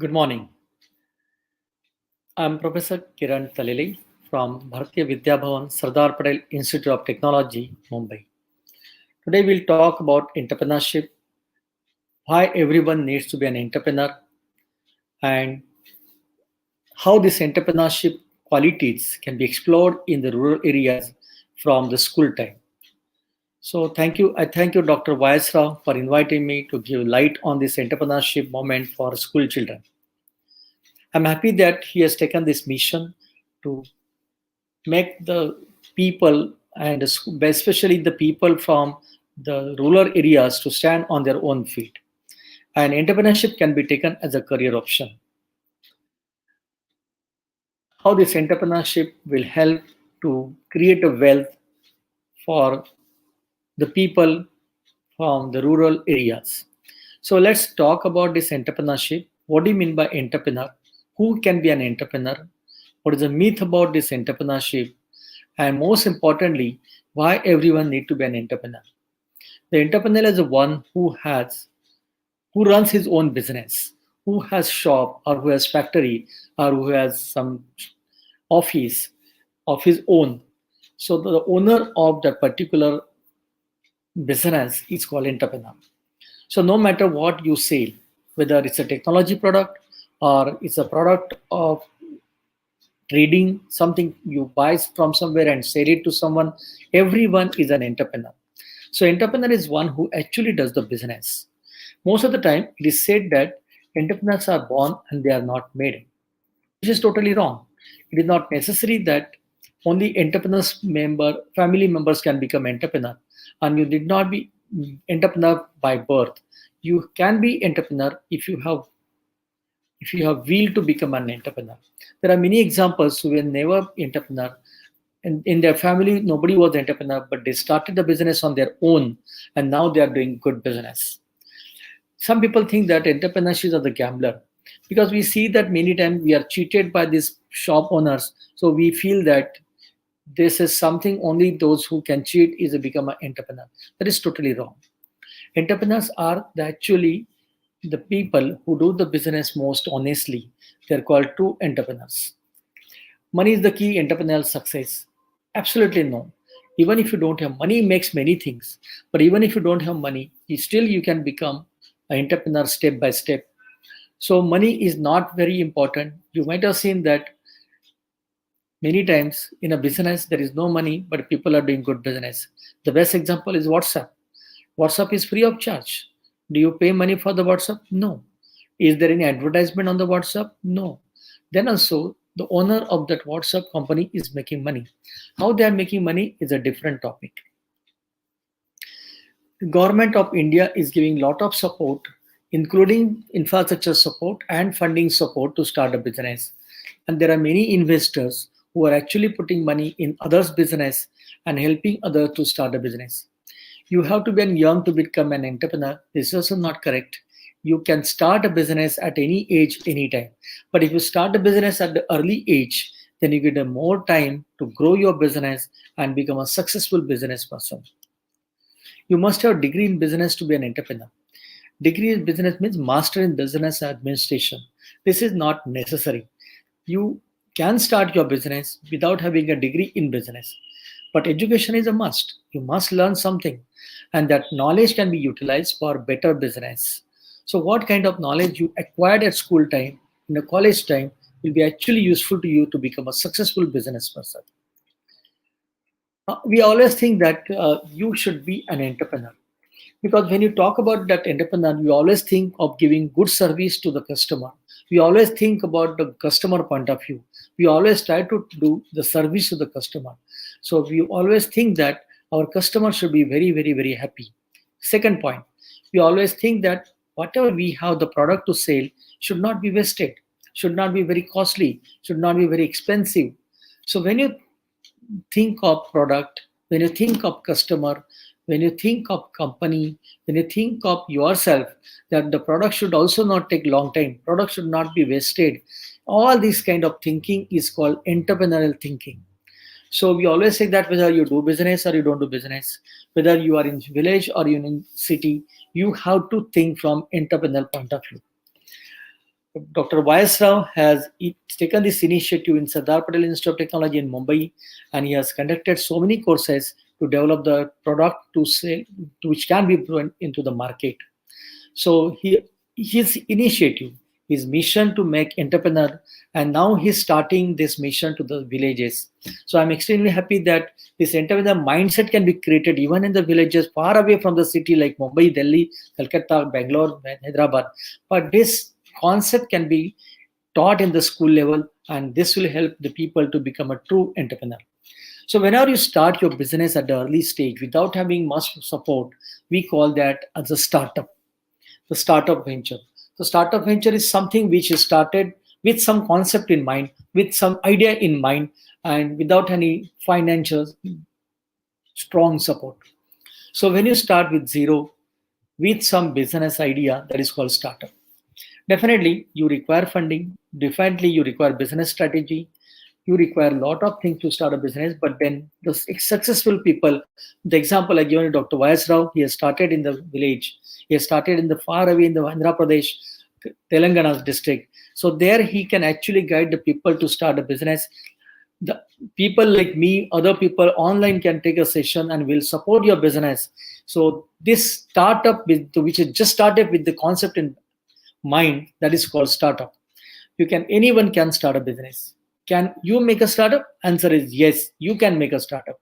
Good morning. I'm Professor Kiran Talili from Bharatiya Vidya Bhavan, Sardar Patel Institute of Technology, Mumbai. Today we'll talk about entrepreneurship, why everyone needs to be an entrepreneur, and how this entrepreneurship qualities can be explored in the rural areas from the school time. So thank you. I thank you, Dr. Vaisra, for inviting me to give light on this entrepreneurship moment for school children. I'm happy that he has taken this mission to make the people and especially the people from the rural areas to stand on their own feet. And entrepreneurship can be taken as a career option. How this entrepreneurship will help to create a wealth for the people from the rural areas. So let's talk about this entrepreneurship. What do you mean by entrepreneur? Who can be an entrepreneur? What is the myth about this entrepreneurship? And most importantly, why everyone need to be an entrepreneur? The entrepreneur is the one who runs his own business, who has shop or who has factory or who has some office of his own. So the owner of that particular business is called entrepreneur. So no matter what you sell, whether it's a technology product or it's a product of trading, something you buy from somewhere and sell it to someone, everyone is an entrepreneur. So entrepreneur is one who actually does the business. Most of the time, it is said that entrepreneurs are born and they are not made, which is totally wrong. It is not necessary that only family members can become entrepreneur, and you did not be entrepreneur by birth. You can be entrepreneur if you have will to become an entrepreneur. There are many examples who were never entrepreneur. And in their family, nobody was entrepreneur, but they started the business on their own, and now they are doing good business. Some people think that entrepreneurship are the gambler because we see that many times we are cheated by these shop owners. So we feel that this is something only those who can cheat is a become an entrepreneur. That is totally wrong. Entrepreneurs are actually the people who do the business most honestly. They're called true entrepreneurs. Money is the key entrepreneurial success. Absolutely no. Even if you don't have money, makes many things. But even if you don't have money, you can become an entrepreneur step by step. So money is not very important. You might have seen that many times in a business there is no money, but people are doing good business. The best example is WhatsApp. WhatsApp is free of charge. Do you pay money for the WhatsApp? No. Is there any advertisement on the WhatsApp? No. Then also, the owner of that WhatsApp company is making money. How they are making money is a different topic. The government of India is giving lot of support, including infrastructure support and funding support to start a business. And there are many investors who are actually putting money in others' business and helping others to start a business. You have to be young to become an entrepreneur. This is also not correct. You can start a business at any age, anytime. But if you start a business at the early age, then you get a more time to grow your business and become a successful business person. You must have a degree in business to be an entrepreneur. Degree in business means master in business administration. This is not necessary. You can start your business without having a degree in business. But education is a must. You must learn something, and that knowledge can be utilized for better business. So, what kind of knowledge you acquired at school time, in the college time, will be actually useful to you to become a successful business person. We always think that you should be an entrepreneur because when you talk about that entrepreneur, you always think of giving good service to the customer. We always think about the customer point of view. We always try to do the service to the customer. So we always think that our customer should be very, very, very happy. Second point, we always think that whatever we have the product to sell should not be wasted, should not be very costly, should not be very expensive. So when you think of product, when you think of customer, when you think of company, when you think of yourself, that the product should also not take long time, product should not be wasted. All this kind of thinking is called entrepreneurial thinking. So we always say that whether you do business or you don't do business, whether you are in village or you in city, you have to think from entrepreneurial point of view. Dr. Y.S. Rao has taken this initiative in Sardar Patel Institute of Technology in Mumbai, and he has conducted so many courses to develop the product to sell, to which can be put into the market. So his initiative, his mission to make entrepreneur, and now he's starting this mission to the villages. So I'm extremely happy that this entrepreneur mindset can be created even in the villages far away from the city like Mumbai, Delhi, Calcutta, Bangalore, and Hyderabad. But this concept can be taught in the school level, and this will help the people to become a true entrepreneur. So whenever you start your business at the early stage without having much support, we call that as a startup, the startup venture. The startup venture is something which is started with some concept in mind, with some idea in mind, and without any financial strong support. So when you start with zero, with some business idea, that is called startup. Definitely, you require funding. Definitely, you require business strategy. You require a lot of things to start a business. But then the successful people, the example I given you, Dr. Y.S. Rao, he has started in the village. He has started in the far away in the Andhra Pradesh, Telangana district. So there he can actually guide the people to start a business. The people like me, other people online can take a session and will support your business. So this startup, which is just started with the concept in mind, that is called startup. Anyone can start a business. Can you make a startup? Answer is yes, you can make a startup.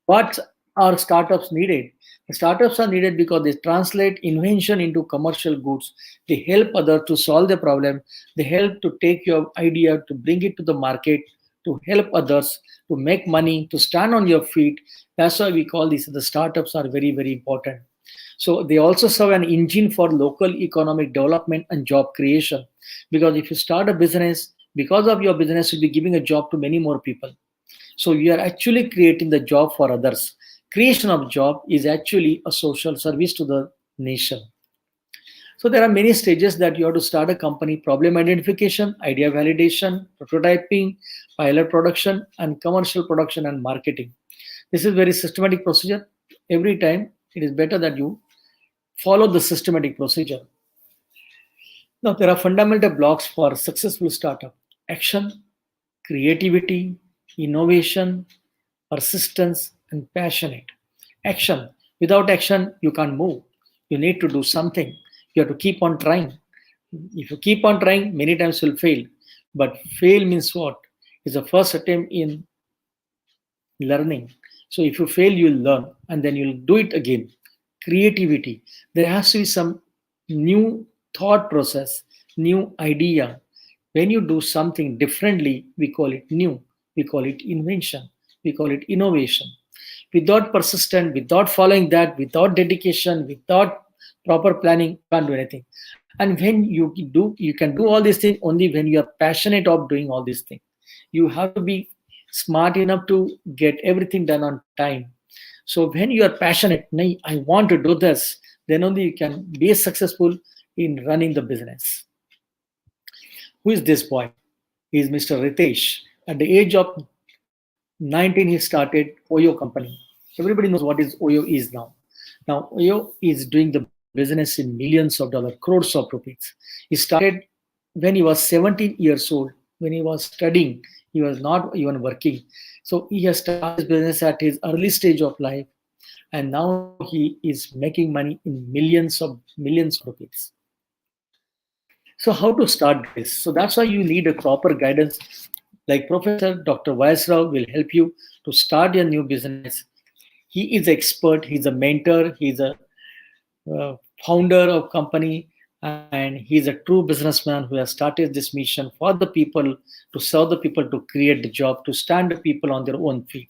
What are startups needed? Startups are needed because they translate invention into commercial goods. They help others to solve the problem. They help to take your idea to bring it to the market, to help others to make money, to stand on your feet. That's why we call these the startups are very, very important. So they also serve an engine for local economic development and job creation. Because if you start a business, because of your business, you'll be giving a job to many more people. So you are actually creating the job for others. Creation of job is actually a social service to the nation. So there are many stages that you have to start a company: problem identification, idea validation, prototyping, pilot production, and commercial production and marketing. This is very systematic procedure. Every time it is better that you follow the systematic procedure. Now there are fundamental blocks for successful startup: action, creativity, innovation, persistence, and passionate. Action. Without action, you can't move. You need to do something. You have to keep on trying. If you keep on trying, many times you'll fail. But fail means what? It's the first attempt in learning. So if you fail, you'll learn and then you'll do it again. Creativity. There has to be some new thought process, new idea. When you do something differently, we call it new. We call it invention. We call it innovation. Without persistence, without following that, without dedication, without proper planning, you can't do anything. And when you can do all these things only when you are passionate of doing all these things. You have to be smart enough to get everything done on time. So when you are passionate, "Nahi, I want to do this," then only you can be successful in running the business. Who is this boy? He is Mr. Ritesh. At the age of 19, he started Oyo company. Everybody knows what is Oyo is now. Now Oyo is doing the business in millions of dollars, crores of rupees. He started when he was 17 years old. When he was studying, he was not even working. So he has started his business at his early stage of life, and now he is making money in millions of rupees. So how to start this? So that's why you need a proper guidance. Like Professor Dr. Y.S. Rao will help you to start your new business. He is expert. He's a mentor. He's a founder of company, and he's a true businessman who has started this mission for the people, to serve the people, to create the job, to stand the people on their own feet.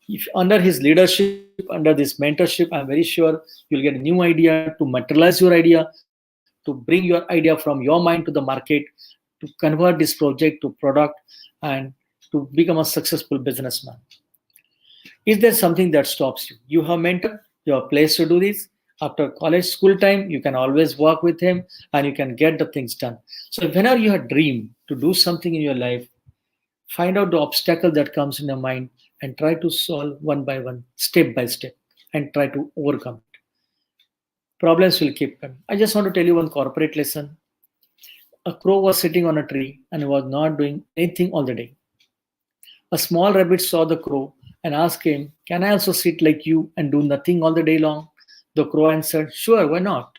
If under his leadership, under this mentorship, I'm very sure you'll get a new idea to materialize your idea, to bring your idea from your mind to the market, to convert this project to product, and to become a successful businessman. Is there something that stops you? You have mentor, you have a place to do this. After college, school time, you can always work with him and you can get the things done. So whenever you have dream to do something in your life, find out the obstacle that comes in your mind and try to solve one by one, step by step, and try to overcome it. Problems will keep coming. I just want to tell you one corporate lesson. A crow was sitting on a tree and was not doing anything all the day. A small rabbit saw the crow and asked him, "Can I also sit like you and do nothing all the day long?" The crow answered, "Sure, why not?"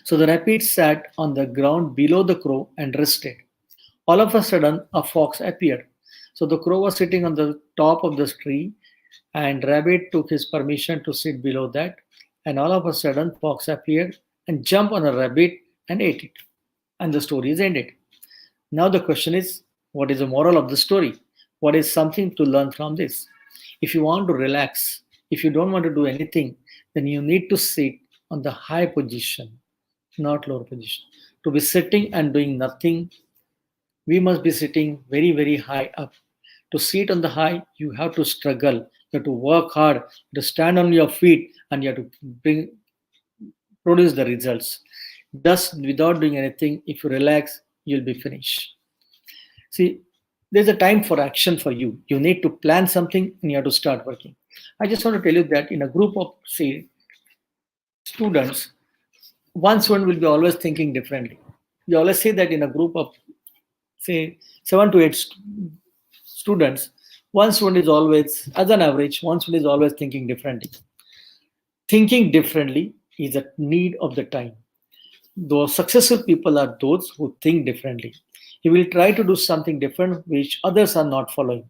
So the rabbit sat on the ground below the crow and rested. All of a sudden, a fox appeared. So the crow was sitting on the top of the tree, and rabbit took his permission to sit below that. And all of a sudden, fox appeared and jumped on a rabbit and ate it. And the story is ended. Now the question is, what is the moral of the story? What is something to learn from this? If you want to relax, if you don't want to do anything, then you need to sit on the high position, not lower position. To be sitting and doing nothing, we must be sitting very, very high up. To sit on the high, you have to struggle, you have to work hard, you have to stand on your feet, and you have to produce the results. Just without doing anything, if you relax, you'll be finished. See, there's a time for action for you. You need to plan something and you have to start working. I just want to tell you that in a group of, say, students, one student will be always thinking differently. We always say that in a group of, say, 7 to 8 students, one student is always, as an average, one student is always thinking differently. Thinking differently is a need of the time. Those successful people are those who think differently. He will try to do something different which others are not following.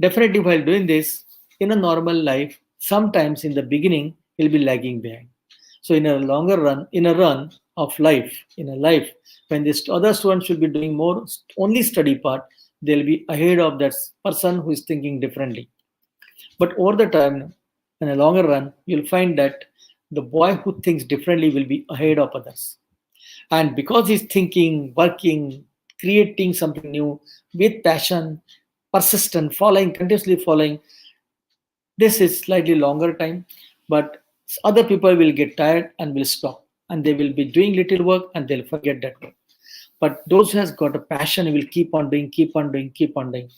Definitely, while doing this, in a normal life, sometimes in the beginning, he'll be lagging behind. So, in a longer run, in a run of life, in a life, when this other students should be doing more, only study part, they'll be ahead of that person who is thinking differently. But over the time, in a longer run, you'll find that the boy who thinks differently will be ahead of others. And because he's thinking, working, creating something new with passion, persistent, following, continuously following, this is slightly longer time, but other people will get tired and will stop. And they will be doing little work and they'll forget that work. But those who has got a passion will keep on doing, keep on doing, keep on doing.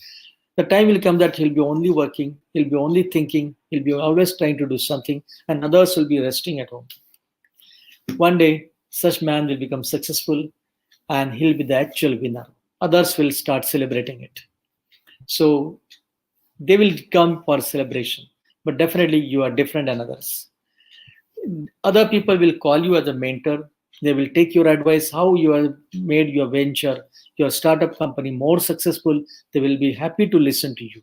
The time will come that he'll be only working, he'll be only thinking, he'll be always trying to do something, and others will be resting at home. One day, such man will become successful and he'll be the actual winner. Others will start celebrating it. So they will come for celebration. But definitely you are different than others. Other people will call you as a mentor. They will take your advice, how you have made your venture, your startup company more successful. They will be happy to listen to you.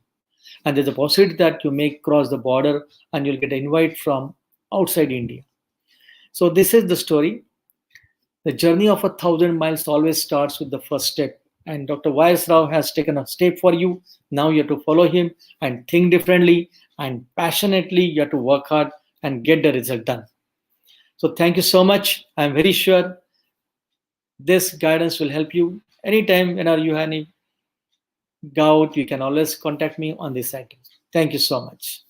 And there's a possibility that you may cross the border and you'll get an invite from outside India. So this is the story. The journey of 1,000 miles always starts with the first step. And Dr. Y.S. Rao has taken a step for you. Now you have to follow him and think differently and passionately. You have to work hard and get the result done. So thank you so much. I'm very sure this guidance will help you. Anytime whenever you have any doubt, you can always contact me on this item. Thank you so much.